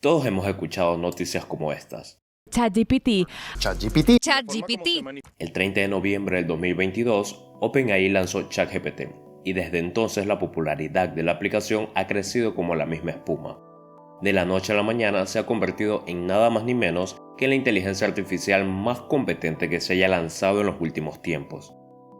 Todos hemos escuchado noticias como estas. ChatGPT. El 30 de noviembre del 2022, OpenAI lanzó ChatGPT, y desde entonces la popularidad de la aplicación ha crecido como la misma espuma. De la noche a la mañana se ha convertido en nada más ni menos que la inteligencia artificial más competente que se haya lanzado en los últimos tiempos,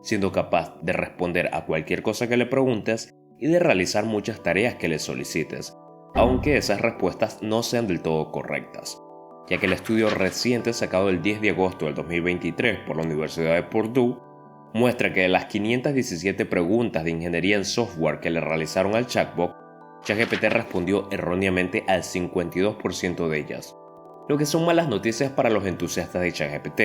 siendo capaz de responder a cualquier cosa que le preguntes y de realizar muchas tareas que le solicites, aunque esas respuestas no sean del todo correctas, ya que el estudio reciente sacado el 10 de agosto del 2023 por la Universidad de Purdue muestra que de las 517 preguntas de ingeniería en software que le realizaron al chatbot, ChatGPT respondió erróneamente al 52% de ellas, lo que son malas noticias para los entusiastas de ChatGPT,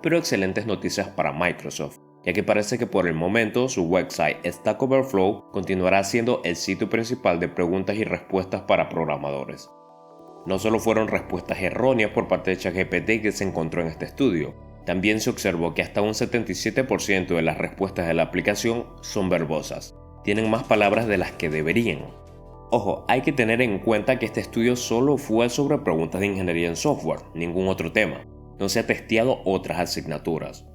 pero excelentes noticias para Microsoft, ya que parece que por el momento su website Stack Overflow continuará siendo el sitio principal de preguntas y respuestas para programadores. No solo fueron respuestas erróneas por parte de ChatGPT que se encontró en este estudio, también se observó que hasta un 77% de las respuestas de la aplicación son verbosas, tienen más palabras de las que deberían. Ojo, hay que tener en cuenta que este estudio solo fue sobre preguntas de ingeniería en software, ningún otro tema. No se ha testeado otras asignaturas.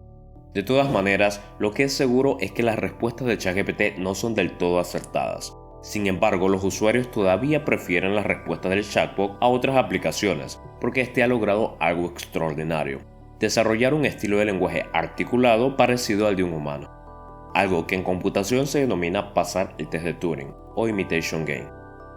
De todas maneras, lo que es seguro es que las respuestas de ChatGPT no son del todo acertadas. Sin embargo, los usuarios todavía prefieren las respuestas del chatbot a otras aplicaciones porque este ha logrado algo extraordinario: desarrollar un estilo de lenguaje articulado parecido al de un humano, algo que en computación se denomina pasar el test de Turing o imitation game,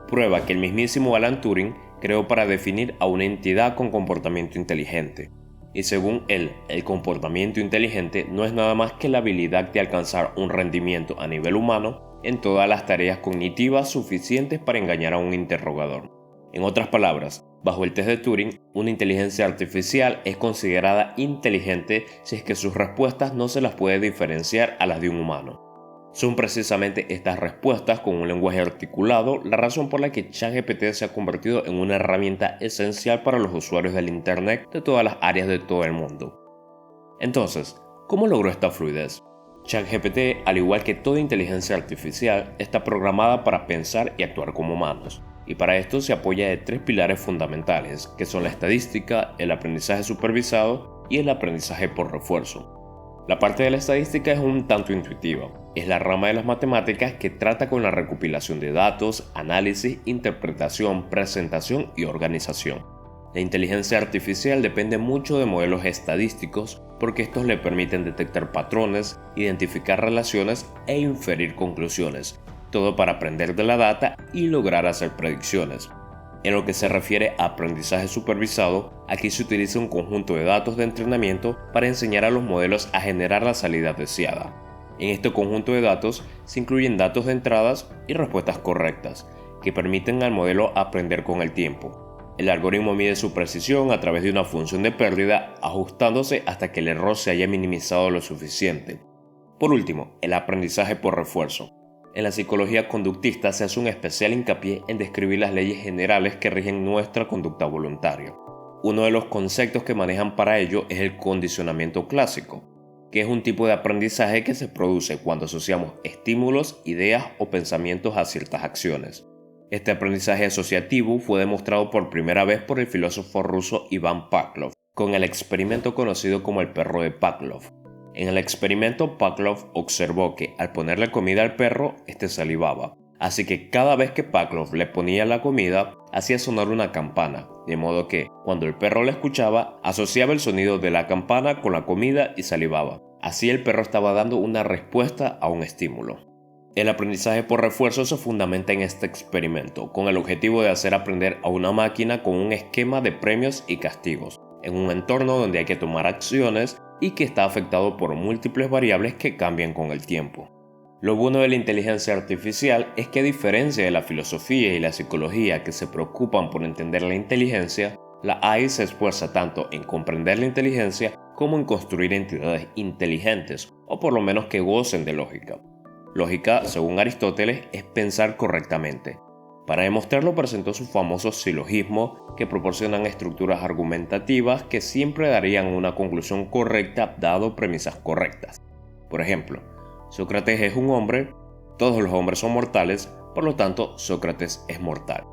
prueba que el mismísimo Alan Turing creó para definir a una entidad con comportamiento inteligente. Y según él, el comportamiento inteligente no es nada más que la habilidad de alcanzar un rendimiento a nivel humano en todas las tareas cognitivas suficientes para engañar a un interrogador. En otras palabras, bajo el test de Turing, una inteligencia artificial es considerada inteligente si es que sus respuestas no se las puede diferenciar a las de un humano. Son precisamente estas respuestas con un lenguaje articulado la razón por la que ChatGPT se ha convertido en una herramienta esencial para los usuarios del Internet de todas las áreas de todo el mundo. Entonces, ¿cómo logró esta fluidez? ChatGPT, al igual que toda inteligencia artificial, está programada para pensar y actuar como humanos, y para esto se apoya de tres pilares fundamentales, que son la estadística, el aprendizaje supervisado y el aprendizaje por refuerzo. La parte de la estadística es un tanto intuitiva. Es la rama de las matemáticas que trata con la recopilación de datos, análisis, interpretación, presentación y organización. La inteligencia artificial depende mucho de modelos estadísticos porque estos le permiten detectar patrones, identificar relaciones e inferir conclusiones, todo para aprender de la data y lograr hacer predicciones. En lo que se refiere a aprendizaje supervisado, aquí se utiliza un conjunto de datos de entrenamiento para enseñar a los modelos a generar la salida deseada. En este conjunto de datos se incluyen datos de entradas y respuestas correctas, que permiten al modelo aprender con el tiempo. El algoritmo mide su precisión a través de una función de pérdida, ajustándose hasta que el error se haya minimizado lo suficiente. Por último, el aprendizaje por refuerzo. En la psicología conductista se hace un especial hincapié en describir las leyes generales que rigen nuestra conducta voluntaria. Uno de los conceptos que manejan para ello es el condicionamiento clásico, que es un tipo de aprendizaje que se produce cuando asociamos estímulos, ideas o pensamientos a ciertas acciones. Este aprendizaje asociativo fue demostrado por primera vez por el filósofo ruso Iván Pavlov, con el experimento conocido como el perro de Pavlov. En el experimento, Pavlov observó que al ponerle comida al perro, este salivaba. Así que cada vez que Pavlov le ponía la comida, hacía sonar una campana, de modo que, cuando el perro la escuchaba, asociaba el sonido de la campana con la comida y salivaba. Así el perro estaba dando una respuesta a un estímulo. El aprendizaje por refuerzo se fundamenta en este experimento, con el objetivo de hacer aprender a una máquina con un esquema de premios y castigos, en un entorno donde hay que tomar acciones y que está afectado por múltiples variables que cambian con el tiempo. Lo bueno de la inteligencia artificial es que, a diferencia de la filosofía y la psicología que se preocupan por entender la inteligencia, la AI se esfuerza tanto en comprender la inteligencia como en construir entidades inteligentes, o por lo menos que gocen de lógica. Lógica, según Aristóteles, es pensar correctamente. Para demostrarlo presentó sus famosos silogismos que proporcionan estructuras argumentativas que siempre darían una conclusión correcta dado premisas correctas. Por ejemplo, Sócrates es un hombre, todos los hombres son mortales, por lo tanto Sócrates es mortal.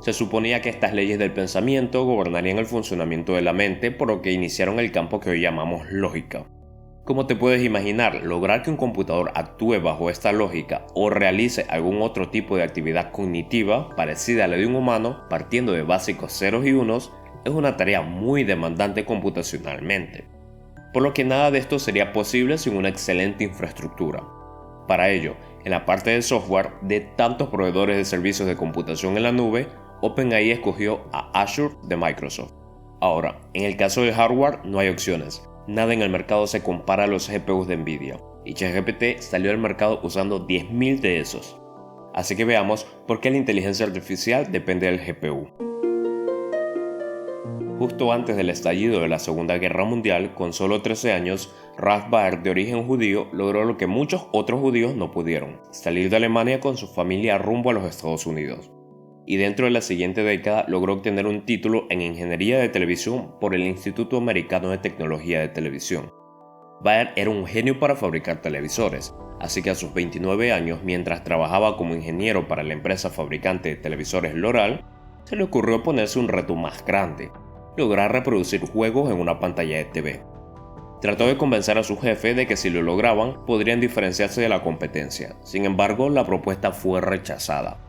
Se suponía que estas leyes del pensamiento gobernarían el funcionamiento de la mente, por lo que iniciaron el campo que hoy llamamos lógica. Como te puedes imaginar, lograr que un computador actúe bajo esta lógica o realice algún otro tipo de actividad cognitiva parecida a la de un humano, partiendo de básicos ceros y unos, es una tarea muy demandante computacionalmente. Por lo que nada de esto sería posible sin una excelente infraestructura. Para ello, en la parte de software de tantos proveedores de servicios de computación en la nube, OpenAI escogió a Azure de Microsoft. Ahora, en el caso de hardware no hay opciones. Nada en el mercado se compara a los GPUs de Nvidia, y ChatGPT salió al mercado usando 10.000 de esos. Así que veamos por qué la inteligencia artificial depende del GPU. Justo antes del estallido de la Segunda Guerra Mundial, con solo 13 años, Ralph Baer, de origen judío, logró lo que muchos otros judíos no pudieron: salir de Alemania con su familia rumbo a los Estados Unidos. Y dentro de la siguiente década logró obtener un título en Ingeniería de Televisión por el Instituto Americano de Tecnología de Televisión. Baer era un genio para fabricar televisores, así que a sus 29 años, mientras trabajaba como ingeniero para la empresa fabricante de televisores Loral, se le ocurrió ponerse un reto más grande: lograr reproducir juegos en una pantalla de TV. Trató de convencer a su jefe de que si lo lograban, podrían diferenciarse de la competencia. Sin embargo, la propuesta fue rechazada.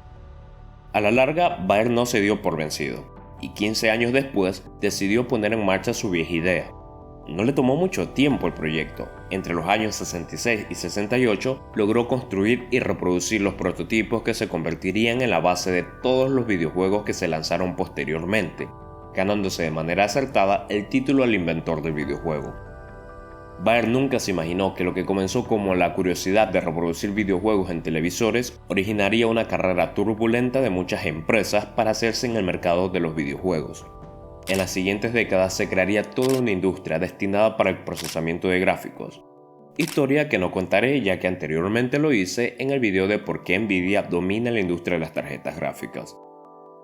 A la larga, Baer no se dio por vencido, y 15 años después decidió poner en marcha su vieja idea. No le tomó mucho tiempo el proyecto. Entre los años 66 y 68 logró construir y reproducir los prototipos que se convertirían en la base de todos los videojuegos que se lanzaron posteriormente, ganándose de manera acertada el título al inventor del videojuego. Baer nunca se imaginó que lo que comenzó como la curiosidad de reproducir videojuegos en televisores originaría una carrera turbulenta de muchas empresas para hacerse en el mercado de los videojuegos. En las siguientes décadas se crearía toda una industria destinada para el procesamiento de gráficos. Historia que no contaré, ya que anteriormente lo hice en el video de por qué Nvidia domina la industria de las tarjetas gráficas.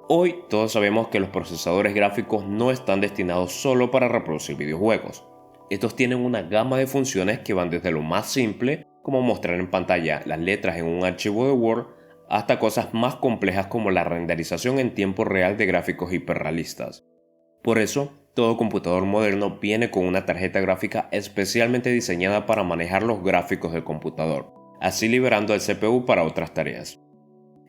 Hoy todos sabemos que los procesadores gráficos no están destinados solo para reproducir videojuegos. Estos tienen una gama de funciones que van desde lo más simple, como mostrar en pantalla las letras en un archivo de Word, hasta cosas más complejas como la renderización en tiempo real de gráficos hiperrealistas. Por eso, todo computador moderno viene con una tarjeta gráfica especialmente diseñada para manejar los gráficos del computador, así liberando el CPU para otras tareas.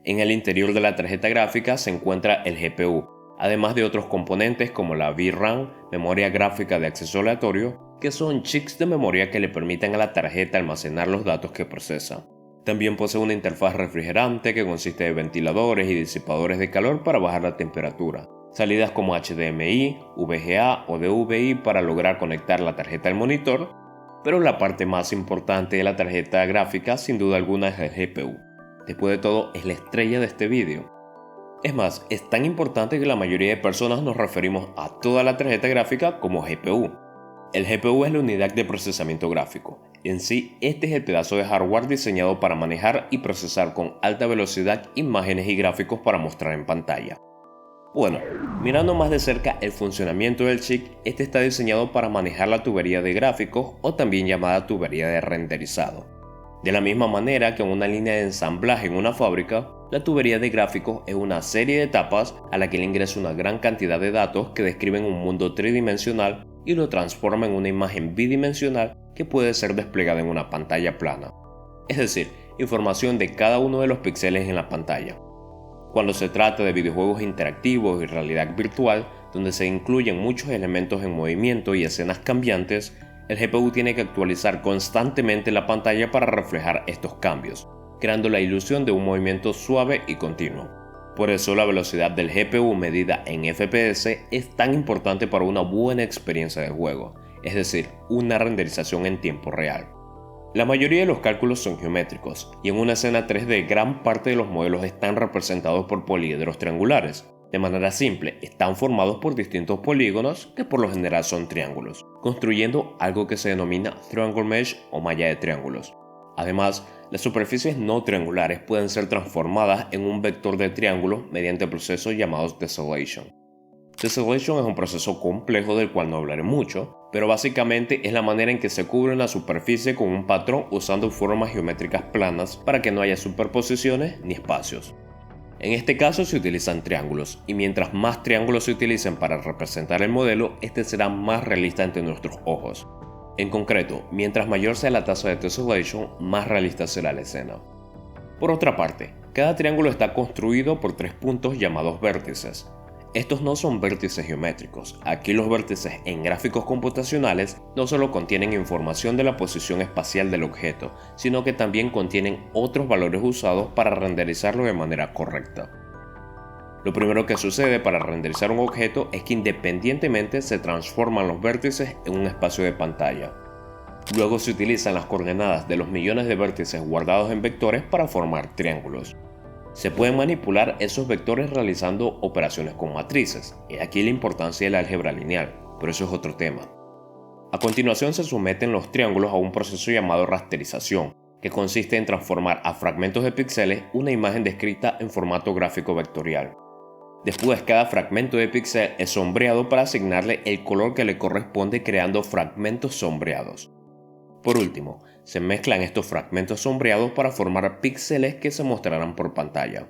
En el interior de la tarjeta gráfica se encuentra el GPU, además de otros componentes como la VRAM, memoria gráfica de acceso aleatorio, que son chips de memoria que le permiten a la tarjeta almacenar los datos que procesa. También posee una interfaz refrigerante que consiste de ventiladores y disipadores de calor para bajar la temperatura, salidas como HDMI, VGA o DVI para lograr conectar la tarjeta al monitor, pero la parte más importante de la tarjeta gráfica sin duda alguna es el GPU. Después de todo, es la estrella de este vídeo. Es más, es tan importante que la mayoría de personas nos referimos a toda la tarjeta gráfica como GPU. El GPU es la unidad de procesamiento gráfico. En sí, este es el pedazo de hardware diseñado para manejar y procesar con alta velocidad imágenes y gráficos para mostrar en pantalla. Bueno, mirando más de cerca el funcionamiento del chip, este está diseñado para manejar la tubería de gráficos o también llamada tubería de renderizado. De la misma manera que en una línea de ensamblaje en una fábrica, la tubería de gráficos es una serie de etapas a la que le ingresa una gran cantidad de datos que describen un mundo tridimensional y lo transforma en una imagen bidimensional que puede ser desplegada en una pantalla plana. Es decir, información de cada uno de los píxeles en la pantalla. Cuando se trata de videojuegos interactivos y realidad virtual, donde se incluyen muchos elementos en movimiento y escenas cambiantes, el GPU tiene que actualizar constantemente la pantalla para reflejar estos cambios, creando la ilusión de un movimiento suave y continuo. Por eso la velocidad del GPU medida en FPS es tan importante para una buena experiencia de juego, es decir, una renderización en tiempo real. La mayoría de los cálculos son geométricos, y en una escena 3D gran parte de los modelos están representados por poliedros triangulares. De manera simple, están formados por distintos polígonos que por lo general son triángulos, construyendo algo que se denomina Triangle Mesh o malla de triángulos. Además, las superficies no triangulares pueden ser transformadas en un vector de triángulos mediante procesos llamados tessellation. Tessellation es un proceso complejo del cual no hablaré mucho, pero básicamente es la manera en que se cubre una superficie con un patrón usando formas geométricas planas para que no haya superposiciones ni espacios. En este caso se utilizan triángulos, y mientras más triángulos se utilicen para representar el modelo, este será más realista ante nuestros ojos. En concreto, mientras mayor sea la tasa de tessellation, más realista será la escena. Por otra parte, cada triángulo está construido por 3 puntos llamados vértices. Estos no son vértices geométricos. Aquí los vértices en gráficos computacionales no solo contienen información de la posición espacial del objeto, sino que también contienen otros valores usados para renderizarlo de manera correcta. Lo primero que sucede para renderizar un objeto es que independientemente se transforman los vértices en un espacio de pantalla. Luego se utilizan las coordenadas de los millones de vértices guardados en vectores para formar triángulos. Se pueden manipular esos vectores realizando operaciones con matrices. He aquí la importancia del álgebra lineal, pero eso es otro tema. A continuación se someten los triángulos a un proceso llamado rasterización, que consiste en transformar a fragmentos de píxeles una imagen descrita en formato gráfico vectorial. Después, cada fragmento de píxel es sombreado para asignarle el color que le corresponde, creando fragmentos sombreados. Por último, se mezclan estos fragmentos sombreados para formar píxeles que se mostrarán por pantalla.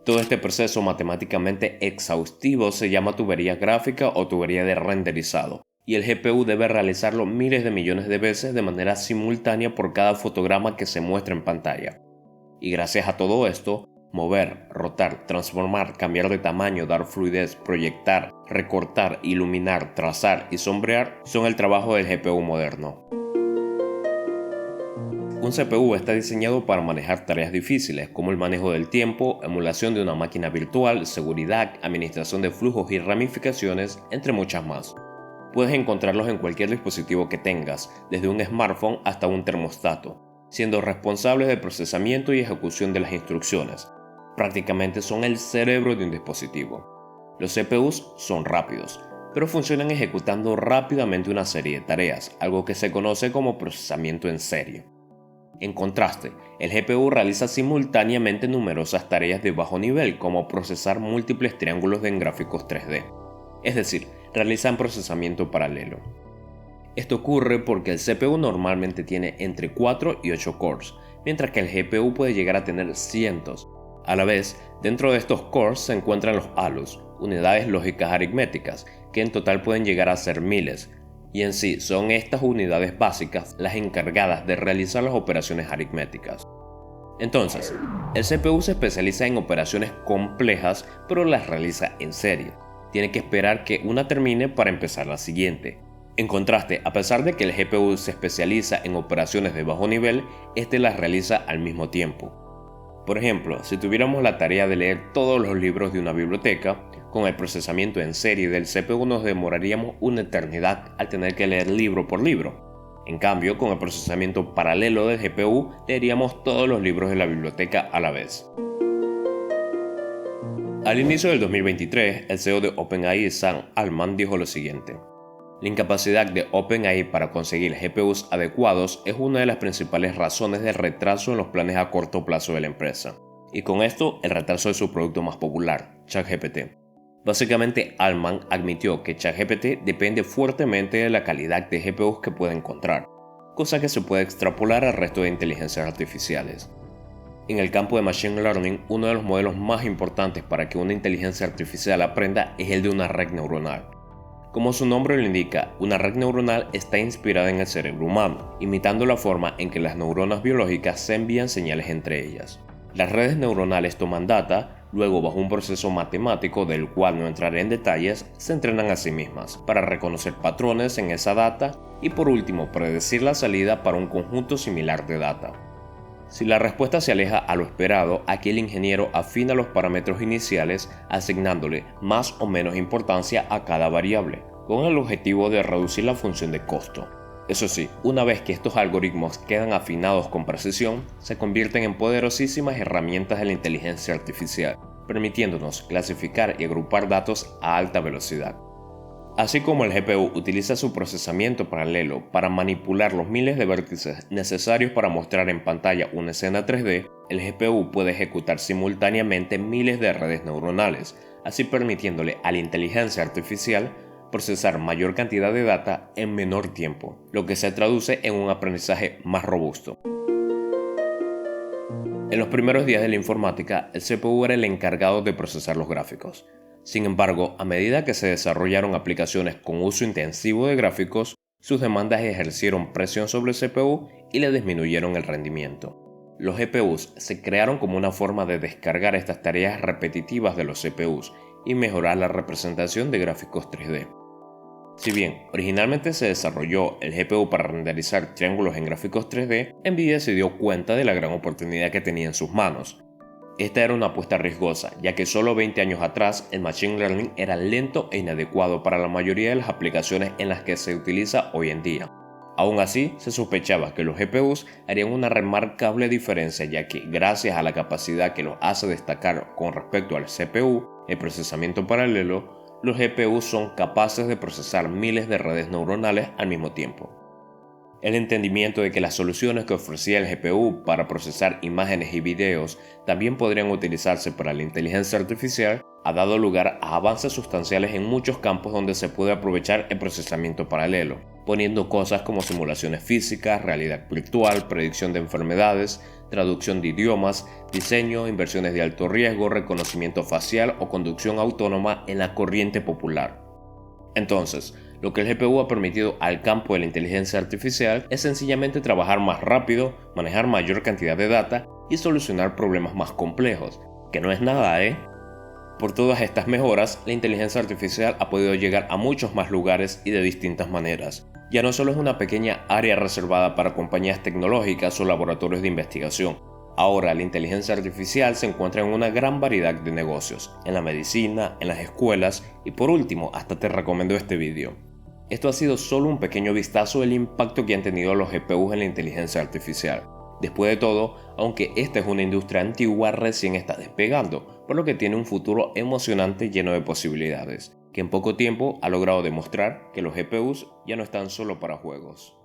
Todo este proceso matemáticamente exhaustivo se llama tubería gráfica o tubería de renderizado, y el GPU debe realizarlo miles de millones de veces de manera simultánea por cada fotograma que se muestra en pantalla. Y gracias a todo esto, mover, rotar, transformar, cambiar de tamaño, dar fluidez, proyectar, recortar, iluminar, trazar y sombrear son el trabajo del GPU moderno. Un CPU está diseñado para manejar tareas difíciles como el manejo del tiempo, emulación de una máquina virtual, seguridad, administración de flujos y ramificaciones, entre muchas más. Puedes encontrarlos en cualquier dispositivo que tengas, desde un smartphone hasta un termostato, siendo responsables del procesamiento y ejecución de las instrucciones. Prácticamente son el cerebro de un dispositivo. Los CPUs son rápidos, pero funcionan ejecutando rápidamente una serie de tareas, algo que se conoce como procesamiento en serie. En contraste, el GPU realiza simultáneamente numerosas tareas de bajo nivel, como procesar múltiples triángulos en gráficos 3D, es decir, realizan procesamiento paralelo. Esto ocurre porque el CPU normalmente tiene entre 4 y 8 cores, mientras que el GPU puede llegar a tener cientos. A la vez, dentro de estos cores se encuentran los ALUs, unidades lógicas aritméticas, que en total pueden llegar a ser miles, y en sí son estas unidades básicas las encargadas de realizar las operaciones aritméticas. Entonces, el CPU se especializa en operaciones complejas, pero las realiza en serie. Tiene que esperar que una termine para empezar la siguiente. En contraste, a pesar de que el GPU se especializa en operaciones de bajo nivel, este las realiza al mismo tiempo. Por ejemplo, si tuviéramos la tarea de leer todos los libros de una biblioteca, con el procesamiento en serie del CPU nos demoraríamos una eternidad al tener que leer libro por libro. En cambio, con el procesamiento paralelo del GPU, leeríamos todos los libros de la biblioteca a la vez. Al inicio del 2023, el CEO de OpenAI, Sam Altman, dijo lo siguiente: la incapacidad de OpenAI para conseguir GPUs adecuados es una de las principales razones del retraso en los planes a corto plazo de la empresa. Y con esto, el retraso de su producto más popular, ChatGPT. Básicamente, Altman admitió que ChatGPT depende fuertemente de la calidad de GPUs que puede encontrar, cosa que se puede extrapolar al resto de inteligencias artificiales. En el campo de Machine Learning, uno de los modelos más importantes para que una inteligencia artificial aprenda es el de una red neuronal. Como su nombre lo indica, una red neuronal está inspirada en el cerebro humano, imitando la forma en que las neuronas biológicas se envían señales entre ellas. Las redes neuronales toman data, luego bajo un proceso matemático del cual no entraré en detalles, se entrenan a sí mismas para reconocer patrones en esa data y por último predecir la salida para un conjunto similar de data. Si la respuesta se aleja a lo esperado, aquí el ingeniero afina los parámetros iniciales asignándole más o menos importancia a cada variable, con el objetivo de reducir la función de costo. Eso sí, una vez que estos algoritmos quedan afinados con precisión, se convierten en poderosísimas herramientas de la inteligencia artificial, permitiéndonos clasificar y agrupar datos a alta velocidad. Así como el GPU utiliza su procesamiento paralelo para manipular los miles de vértices necesarios para mostrar en pantalla una escena 3D, el GPU puede ejecutar simultáneamente miles de redes neuronales, así permitiéndole a la inteligencia artificial procesar mayor cantidad de data en menor tiempo, lo que se traduce en un aprendizaje más robusto. En los primeros días de la informática, el CPU era el encargado de procesar los gráficos. Sin embargo, a medida que se desarrollaron aplicaciones con uso intensivo de gráficos, sus demandas ejercieron presión sobre el CPU y le disminuyeron el rendimiento. Los GPUs se crearon como una forma de descargar estas tareas repetitivas de los CPUs y mejorar la representación de gráficos 3D. Si bien originalmente se desarrolló el GPU para renderizar triángulos en gráficos 3D, Nvidia se dio cuenta de la gran oportunidad que tenía en sus manos. Esta era una apuesta riesgosa, ya que solo 20 años atrás el Machine Learning era lento e inadecuado para la mayoría de las aplicaciones en las que se utiliza hoy en día. Aún así, se sospechaba que los GPUs harían una remarcable diferencia, ya que gracias a la capacidad que los hace destacar con respecto al CPU, el procesamiento paralelo, los GPUs son capaces de procesar miles de redes neuronales al mismo tiempo. El entendimiento de que las soluciones que ofrecía el GPU para procesar imágenes y videos también podrían utilizarse para la inteligencia artificial ha dado lugar a avances sustanciales en muchos campos donde se puede aprovechar el procesamiento paralelo, poniendo cosas como simulaciones físicas, realidad virtual, predicción de enfermedades, traducción de idiomas, diseño, inversiones de alto riesgo, reconocimiento facial o conducción autónoma en la corriente popular. Entonces, lo que el GPU ha permitido al campo de la inteligencia artificial es sencillamente trabajar más rápido, manejar mayor cantidad de data y solucionar problemas más complejos, que no es nada, ¿eh? Por todas estas mejoras, la inteligencia artificial ha podido llegar a muchos más lugares y de distintas maneras. Ya no solo es una pequeña área reservada para compañías tecnológicas o laboratorios de investigación. Ahora la inteligencia artificial se encuentra en una gran variedad de negocios, en la medicina, en las escuelas y por último, hasta te recomiendo este video. Esto ha sido solo un pequeño vistazo del impacto que han tenido los GPUs en la inteligencia artificial. Después de todo, aunque esta es una industria antigua, recién está despegando, por lo que tiene un futuro emocionante lleno de posibilidades, que en poco tiempo ha logrado demostrar que los GPUs ya no están solo para juegos.